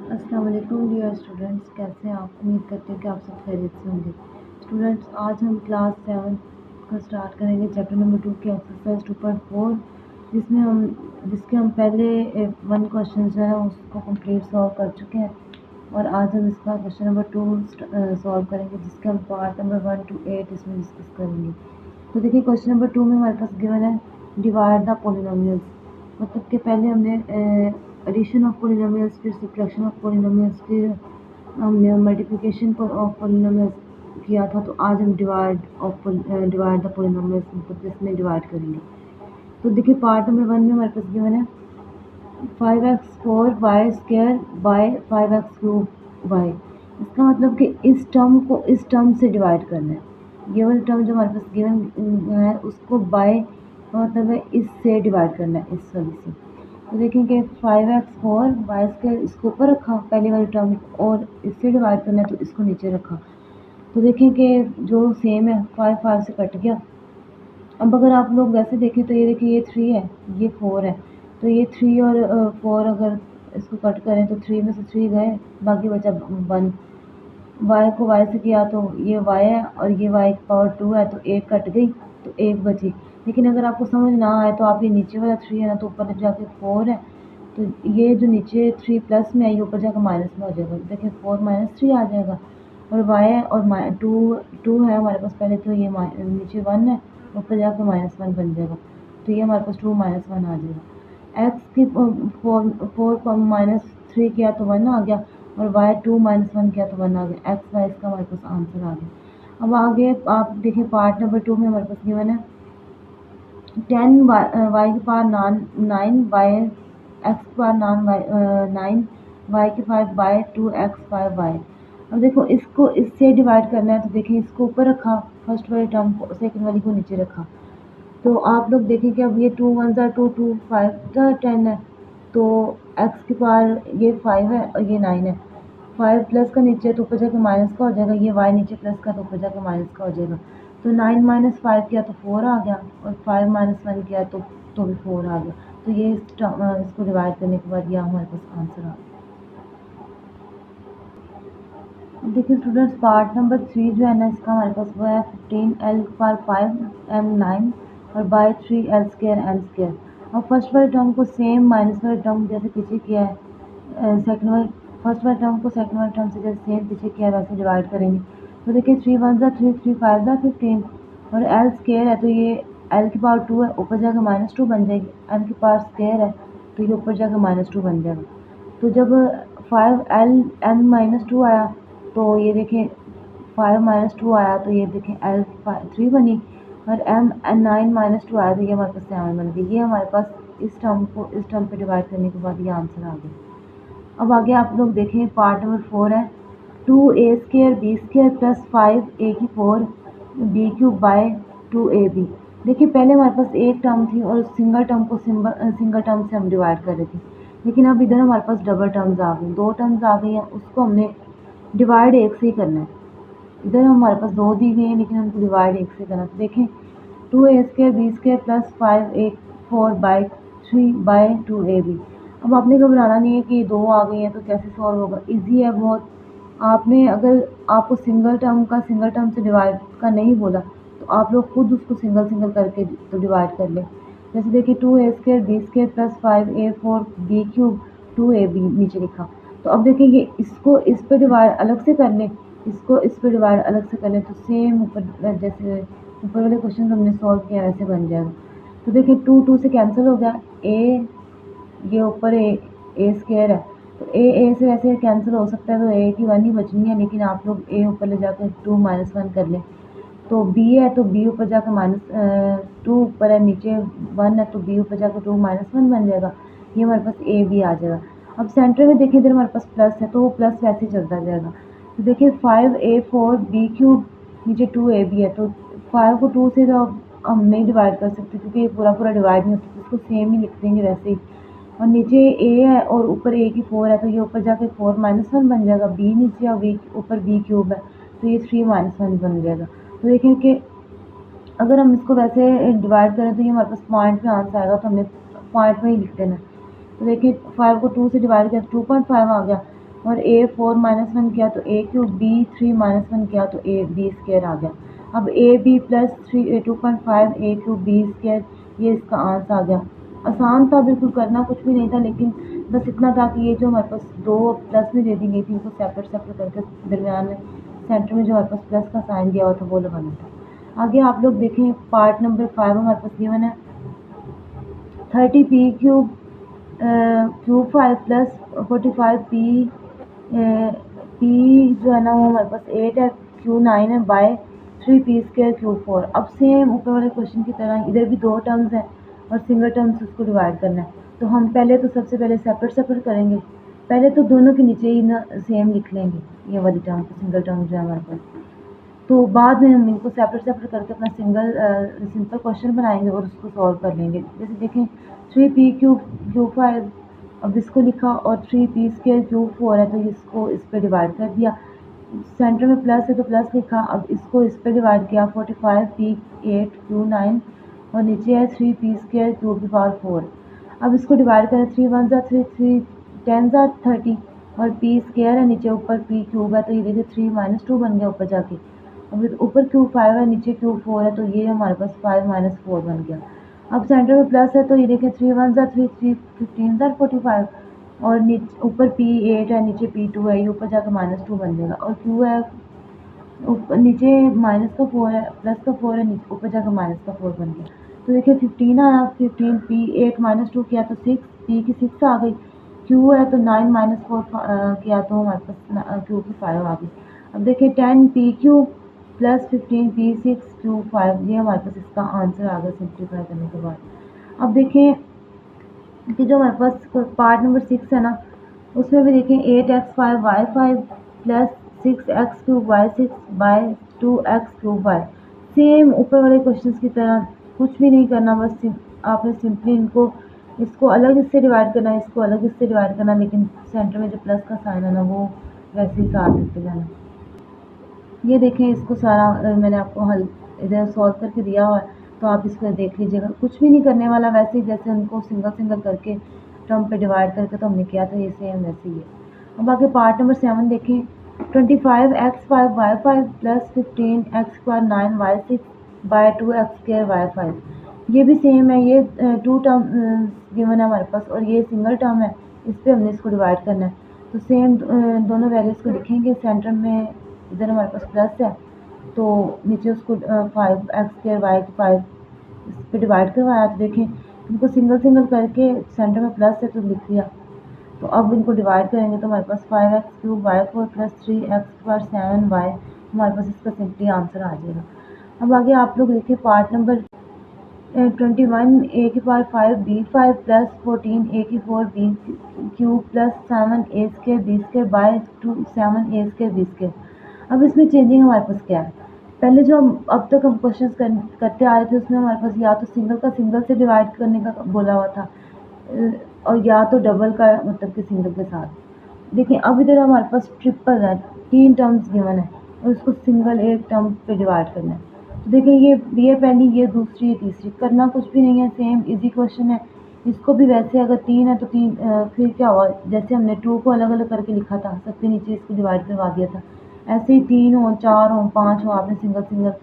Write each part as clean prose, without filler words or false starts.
अस्सलाम वालेकुम dear students, कैसे हैं आप? उम्मीद करते हैं कि आप सब खैरियत से होंगे। स्टूडेंट्स, आज हम क्लास 7 का स्टार्ट करेंगे चैप्टर नंबर 2 की एक्सरसाइज 2.4, जिसके हम पहले 1 क्वेश्चन जो है उसको कंप्लीट सॉल्व कर चुके हैं और आज हम इसका क्वेश्चन नंबर 2 सॉल्व करेंगे, जिसके हम पार्ट नंबर 1 to 8 इसमें डिस्कस करेंगे। तो देखिए, क्वेश्चन नंबर 2 में हमारे पास गिवन है डिवाइड द पोलिनोमियल्स। मतलब कि पहले हमने एडिशन ऑफ पोलिनोमियल्स, फिर सब्ट्रैक्शन ऑफ पोलिनोमियल्स, फिर हमने मल्टीप्लिकेशन ऑफ पोलिनोमियल्स किया था। तो आज हम डिवाइड द पोलिनोमियल्स मतलब इसमें डिवाइड करेंगे। तो देखिए, पार्ट नंबर 1 में हमारे पास गिवन है 5x4y² बाय 5x³ y। इसका मतलब कि इस टर्म को इस टर्म से डिवाइड करना है। ये वाला टर्म जो हमारे पास गिवन है उसको बाय का मतलब है इससे डिवाइड करना है, इस वाली से। तो देखें कि 5x4y² इसको ऊपर रखा पहले वाली टर्म, और इससे डिवाइड करना है तो इसको नीचे रखा। तो देखें कि जो सेम है 5 से कट गया। अब अगर आप लोग वैसे देखें तो ये देखिए, ये 3 है, ये 4 है। तो ये 3 और 4 अगर इसको कट करें तो 3 में से 3 गए, बाकी बचा 1। y को y से किया तो ये y है और ये y की पावर 2 है, तो 1 कट गई तो 1 बची। लेकिन अगर आपको समझ ना आए तो आप ये नीचे वाला 3 है ना, तो ऊपर जाके 4 है, तो ये जो नीचे 3 प्लस में है ये ऊपर जाकर माइनस में हो जाएगा। देखिए 4 - 3 आ जाएगा, और y है और 2 है हमारे पास पहले, तो ये नीचे 1 है, ऊपर जाकर -1 बन जाएगा। तो ये हमारे पास 2 - 1 आ जाएगा। x की 4 को -3 किया तो 1 आ गया, और y 2 - 1 किया तो 1 आ गया। x y इसका हमारे पास आंसर आ गया। अब आगे आप देखिए, पार्ट नंबर 2 में हमारे पास गिवन है 10 y की पावर 9 y x की पावर 9 y की 5 बाय 2x5 y। अब देखो, इसको इससे डिवाइड करना है, तो देखिए इसको ऊपर रखा, फर्स्ट वाली टर्म को, सेकंड वाली को नीचे रखा। तो आप लोग देखें कि अब ये 2 1 ज़ा 2 2 5 ज़ा 10 है, तो x की पावर ये 5 है और ये 9 है। 5 प्लस का नीचे तो ऊपर जाके माइनस का हो जाएगा, ये y नीचे प्लस का तो ऊपर जाके माइनस का हो जाएगा। तो 9 - 5 किया तो 4 आ गया, और 5 - 1 किया तो भी 4 आ गया। तो ये इसको डिवाइड करने के बाद ये हमारे पास आंसर आ गया। देखिए स्टूडेंट्स, पार्ट नंबर 3 जो है ना, इसका हमारे पास वो है 15l/5 m9 और बाय 3l² m²। और फर्स्ट वाले टर्म को सेम माइनस वाले टर्म जैसे पीछे किया है, फर्स्ट वाले टर्म को सेकंड वाले टर्म से जैसे सेम पीछे किया है वैसे डिवाइड करेंगे। तो देखिए 3 1 ज़ा 3 3 5 ज़ा 15, और l² है तो ये l की पावर 2 है, ऊपर जाकर -2 बन जाएगी। l की पावर स्क्वायर है तो ये ऊपर जाकर -2 बन जाएगा। तो जब 5l m-2 आया तो ये देखें 5 - 2 आया, तो ये देखें l 3 बनी, और m 9 - 2 आया तो ये हमारे पास 7 बन गई। ये हमारे पास इस टर्म को इस टर्म पे डिवाइड करने के बाद ये आंसर आ गया। अब आगे आप लोग देखें, पार्ट नंबर 4 है 2a² b² plus 5a⁴ b³ bye 2ab। देखिए पहले हमारे पास एक टर्म थी और सिंगल टर्म को सिंगल टर्म से हम डिवाइड कर रहे थे, लेकिन अब इधर हमारे पास डबल टर्म्स आ गई, 2 टर्म्स आ गई हैं, उसको हमने डिवाइड एक से ही करना है। इधर हमारे पास 2 दी गई हैं लेकिन हमको डिवाइड एक से करना है। तो देखें 2a² b² plus 5a⁴ bye 3 bye 2ab। अब आपने घबराना नहीं है कि 2 आ गई हैं तो कैसे सॉल्व होगा, इजी है बहुत। आपने अगर आपको सिंगल टर्म का सिंगल टर्म से डिवाइड का नहीं बोला तो आप लोग खुद उसको सिंगल सिंगल करके तो डिवाइड कर लें। जैसे देखिए 2a² b² plus 5a⁴ b³ 2ab नीचे लिखा। तो अब देखिए ये इसको इस पे डिवाइड अलग से कर लें, इसको इस पे डिवाइड अलग से कर लें, तो सेम ऊपर जैसे ऊपर वाले क्वेश्चन हमने सॉल्व किया वैसे बन जाएगा। तो देखिए 2 2 से कैंसिल हो गया, ये ऊपर a² है तो a से वैसे कैंसिल हो सकता है, तो a की 1 ही बचनी है, लेकिन आप लोग a ऊपर ले जाकर 2 - 1 कर लें। तो b है तो b ऊपर जाकर -2 ऊपर है, नीचे 1 है तो b ऊपर जाकर 2 - 1 बन जाएगा। ये हमारे पास a b आ जाएगा। अब सेंटर में देखिए, इधर हमारे पास प्लस है तो वो प्लस वैसे ही चलता जाएगा। तो देखिए 5a⁴ b³ नीचे 2ab है, तो 5 को 2 से तो हम नहीं डिवाइड कर सकते क्योंकि ये पूरा पूरा डिवाइड नहीं होता, तो इसको सेम ही लिख देंगे वैसे ही। और नीचे a है और ऊपर a की 4 है, तो ये ऊपर जाके 4 - 1 बन जाएगा। b नीचे और ऊपर b³ है तो ये 3 - 1 बन जाएगा। तो देखिए कि अगर हम इसको वैसे डिवाइड करें तो ये हमारे पास पॉइंट में आंसर आएगा, तो हमने पॉइंट में ही लिख देना है। तो देखिए 5 को 2 से डिवाइड किया तो 2.5 आ गया, और ए 4 माइनस 1 किया तो ए क्यूब, बी 3 माइनस 1 किया तो ए बी स्क्वायर आ गया। अब A B plus 2.5 A cube B square, ये इसका आंसर आ गया। आसान था बिल्कुल, करना कुछ भी नहीं था, लेकिन बस इतना था कि ये जो हमारे पास दो प्लस में दे दी गई थी इनको सेपरेट सेपरेट करके दरमियान में सेंटर में जो हमारे पास प्लस का साइन दिया हुआ था वो लगाना था। आगे आप लोग देखें पार्ट नंबर 5 हमारे पास गिवन है 30 P cube cube 5 plus 45 P P जो है ना वो हमारे पास 8 है, क्यू 9 है बाय 3 पी स्क्वायर क्यू 4। अब सेम ऊपर वाले क्वेश्चन की तरह इधर भी दो टर्म्स हैं और सिंगल टर्म्स उसको डिवाइड करना है। तो हम पहले तो सबसे पहले सेपरेट सेपरेट करेंगे, पहले तो दोनों के नीचे ही ना सेम लिख लेंगे ये वाली टर्म सिंगल टर्म जो है हमारे पास, तो बाद में हम इनको सेपरेट सेपरेट करके अपना सिंपल क्वेश्चन बनाएंगे और उसको सॉल्व कर लेंगे। जैसे देखें 3 पी क्यूब क्यू 5, अब इसको लिखा और 3 पी स्क्वायर क्यू 4 है तो इसको इस पर डिवाइड कर दिया, सेंटर में प्लस है तो प्लस लिखा, अब इसको इस पर डिवाइड किया 45 पी 8 क्यू 9 और नीचे है 3 पी स्क्वायर क्यू की पावर 4। अब इसको डिवाइड करें 3 1 ज़ा 3 3 10 ज़ा 30 और पी स्क्वायर है नीचे, ऊपर पी क्यूब है तो ये देखिए 3 माइनस 2 बन गया ऊपर जाके। अब ऊपर क्यूब 5 है नीचे क्यूब 4 है तो ये हमारे पास 5 माइनस 4 बन गया। अब सेंटर में प्लस है तो ये देखें 3 1 ज़ा 3 3 15 ज़ा 45 और नीचे ऊपर पी 8 है नीचे पी 2 है, ये ऊपर जाकर माइनस 2 बन जाएगा। और क्यू है ऊपर नीचे माइनस का 4 है प्लस का 4 है ऊपर जाकर माइनस का 4 बन गया। तो देखिए 15 आया, 15 पी 8 माइनस 2 किया तो 6 पी की 6 आ गई, क्यू है तो 9 माइनस 4 किया तो हमारे पास क्यू की 5 आ गई। अब देखिए 10 P Q plus 15 P 6 Q 5, ये हमारे पास इसका आंसर आ गया सिंप्लीफाई करने के बाद। अब देखें कि जो हमारे पास पार्ट नंबर 6 है ना उसमें भी देखें 8x5 y5 plus 6x cube y6 by 2x cube y, same ऊपर वाले क्वेश्चन की तरह कुछ भी नहीं करना, बस आपने सिंपली इनको इसको अलग इससे डिवाइड करना है, इसको अलग इससे डिवाइड करना, लेकिन सेंटर में जो प्लस का साइन है ना वो वैसे ही साथ लिखते जाना। ये देखें इसको सारा मैंने आपको हल इधर सॉल्व करके दिया हुआ है तो आप इसको देख लीजिएगा, कुछ भी नहीं करने वाला, वैसे ही जैसे उनको सिंगल सिंगल करके टर्म पे डिवाइड करके तो हमने किया था ये सेम वैसे ही है। अब आगे पार्ट नंबर 7 देखें 25x5 y5 plus 15x² 9y6 bye 2x² y5, ये भी सेम है, ये टू टर्म गिवन है हमारे पास और ये सिंगल टर्म है, इस पर हमने इसको डिवाइड करना है। तो सेम दोनों वैल्यूज़ को लिखेंगे, सेंटर में इधर हमारे पास प्लस है तो नीचे उसको 5x² y5 इस पर डिवाइड करवाया, तो देखें इनको सिंगल सिंगल करके सेंटर में प्लस है तो लिख दिया। तो अब इनको डिवाइड करेंगे तो हमारे पास 5x³ y4 plus 3x² 7y, हमारे पास इसका सिंपली आंसर आ जाएगा। अब आगे आप लोग देखिए पार्ट नंबर 21 a की पावर 5 b5 प्लस 14 a की 4 b cube plus 7 a square b square by 2 7 a square b square. अब इसमें चेंजिंग हमारे पास क्या है, पहले जो हम अब तक हम क्वेश्चन करते आ रहे थे उसमें हमारे पास या तो सिंगल का सिंगल से डिवाइड करने का बोला हुआ था और या तो डबल का मतलब कि सिंगल के साथ। देखिए अब इधर हमारे पास ट्रिपल है, 3 टर्म्स गिवन है और उसको सिंगल एक टर्म पे डिवाइड करना है। तो देखिए ये पहली, ये दूसरी, ये तीसरी, करना कुछ भी नहीं है, सेम इजी क्वेश्चन है। इसको भी वैसे अगर 3 है तो 3 फिर क्या हुआ, जैसे हमने 2 को अलग अलग करके लिखा था सबके नीचे इसको डिवाइड करवा दिया था, ऐसे ही 3 हो 4 हो 5 हो आपने सिंगल सिंगल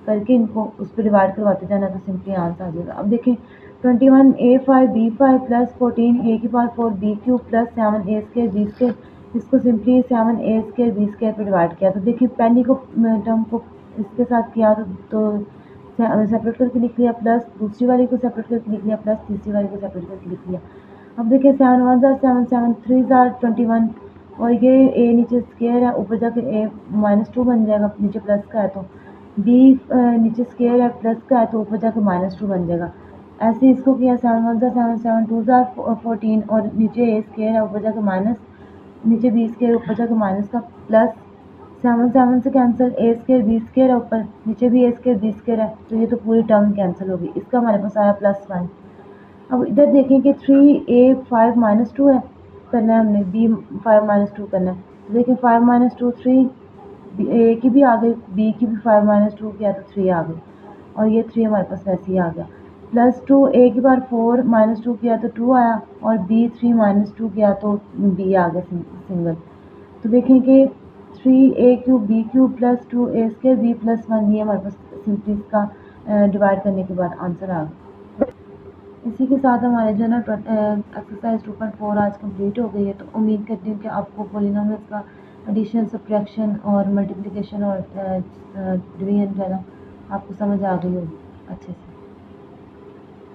करके इनको उस पर डिवाइड करवाते जाना तो सिंपली आंसर आ जाएगा। अब देखिए 21 a5 b5 प्लस 14 a की power 4 b cube plus 7 a square b square, इसको simply 7 a square b square पर डिवाइड किया तो देखिए पहली को टर्म को इसके साथ किया तो सेपरेट करके लिख लिया, प्लस दूसरी वाली को सेपरेट करके लिख लिया, प्लस तीसरी वाली को सेपरेट करके लिख लिया। अब देखिए 7 1 ज़ा 7 7 3 ज़ा 21 और ये a नीचे स्क्वायर है ऊपर जाके a -2 बन जाएगा, नीचे प्लस का है तो b नीचे स्क्वायर है प्लस का है तो ऊपर जाके -2 बन जाएगा। ऐसे इसको किया 7 1 ज़ा 7 7 2 ज़ा 14 और नीचे a स्क्वायर है ऊपर जाके माइनस, नीचे b स्क्वायर ऊपर जाके माइनस का, प्लस 7 7 से cancel, a square b square है ऊपर, नीचे भी a स्क्वायर b स्क्वायर है तो ये तो पूरी टर्म कैंसिल होगी, इसका हमारे पास आया +1। अब इधर देखें कि 3a5 -2 है, करना है हमने b5 -2 करना है, तो देखिए 5 -2 3, a की भी आ गई, b की भी 5 -2 किया तो 3 आ गई और ये 3 हमारे पास वैसे ही आ गया, +2 a की बार 4 -2 किया तो 2 आया और b 3 -2 किया तो b आ गया सिंगल। तो देखें कि 3a³ b³ plus 2a² b plus 1 ये हमारे पास सिंपली इसका डिवाइड करने के बाद आंसर आ गया। इसी के साथ हमारे जो है ना एक्सरसाइज 2.4 आज कंप्लीट हो गई है। तो उम्मीद करती हूँ कि आपको पॉलिनॉमियल्स का एडिशन, सब्ट्रैक्शन और मल्टीप्लिकेशन और डिवीजन जो है ना आपको समझ आ गई होगी अच्छे से।